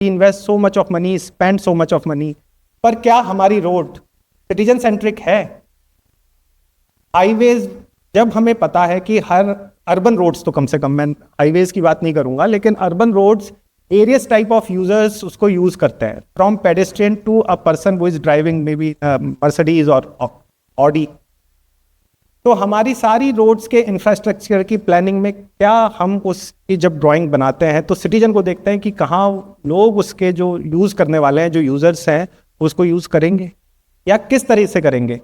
Invest so much of money, spend so much of money, पर क्या हमारी road citizen centric है? Highways, जब हमें पता है कि हर अर्बन रोड्स, तो कम से कम मैं हाईवेज की बात नहीं करूंगा, लेकिन urban roads various type of users उसको यूज करते हैं, from pedestrian to a person who is driving may be Mercedes और ऑडी। तो हमारी सारी रोड्स के इंफ्रास्ट्रक्चर की प्लानिंग में क्या हम उसकी जब ड्राइंग बनाते हैं तो सिटीजन को देखते हैं कि कहाँ लोग उसके जो यूज़ करने वाले हैं, जो यूज़र्स हैं, उसको यूज़ करेंगे या किस तरह से करेंगे।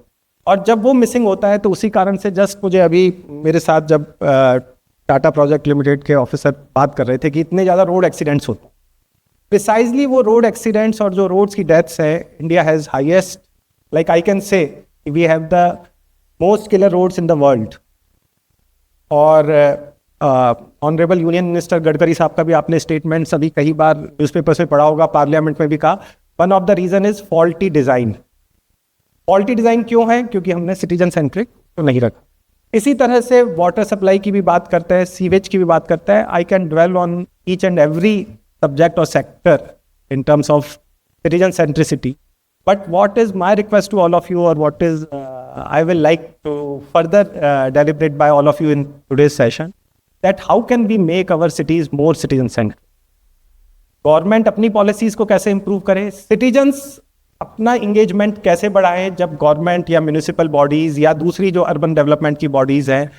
और जब वो मिसिंग होता है तो उसी कारण से जस्ट मुझे अभी मेरे साथ जब टाटा प्रोजेक्ट लिमिटेड के ऑफिसर बात कर रहे थे कि इतने ज़्यादा रोड एक्सीडेंट्स होते हैं, प्रिसाइजली वो रोड एक्सीडेंट्स और जो रोड्स की डेथ्स है, India has highest, like I can say we have the most killer roads in the world. और ऑनरेबल यूनियन मिनिस्टर गडकरी साहब का भी आपने स्टेटमेंट्स अभी कई बार न्यूज़पेपर्स में पढ़ा होगा, पार्लियामेंट में भी कहा, one of the reason is faulty design. Faulty design क्यों है? क्योंकि हमने सिटीजन सेंट्रिक तो नहीं रखा। इसी तरह से वाटर सप्लाई की भी बात करते हैं, सीवेज की भी बात करता है। I can dwell on each and every subject और sector in terms of citizen centricity, but what is my request to all of you, or what is I will like to further deliberate by all of you in today's session, that how can we make our cities more citizen centric? Government अपनी policies को कैसे improve करे, citizens अपना engagement कैसे बढ़ाएं जब government या municipal bodies या दूसरी जो अर्बन डेवलपमेंट की बॉडीज हैं,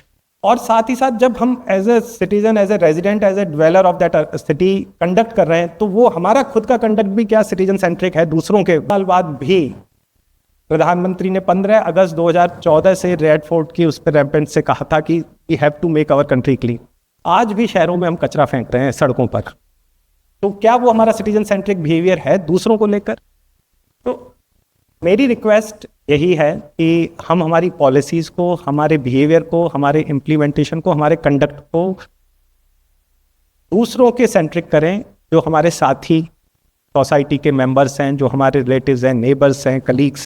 और साथ ही साथ जब हम as a citizen, as a resident, as a dweller of that city conduct कर रहे हैं, तो वो हमारा खुद का कंडक्ट भी क्या सिटीजन सेंट्रिक है दूसरों के। साल बाद भी प्रधानमंत्री ने 15 अगस्त 2014 से रेड फोर्ट की उस पर रैम्पेंट से कहा था कि we have to make our country clean. आज भी शहरों में हम कचरा फेंक रहे हैं सड़कों पर, तो क्या वो हमारा सिटीजन सेंट्रिक बिहेवियर है दूसरों को लेकर? तो मेरी रिक्वेस्ट यही है कि हम हमारी पॉलिसीज़ को, हमारे बिहेवियर को, हमारे इम्प्लीमेंटेशन को, हमारे कंडक्ट को दूसरों के सेंट्रिक करें, जो हमारे साथी सोसाइटी के मेंबर्स हैं, जो हमारे रिलेटिव्स हैं, नेबर्स हैं, कलीग्स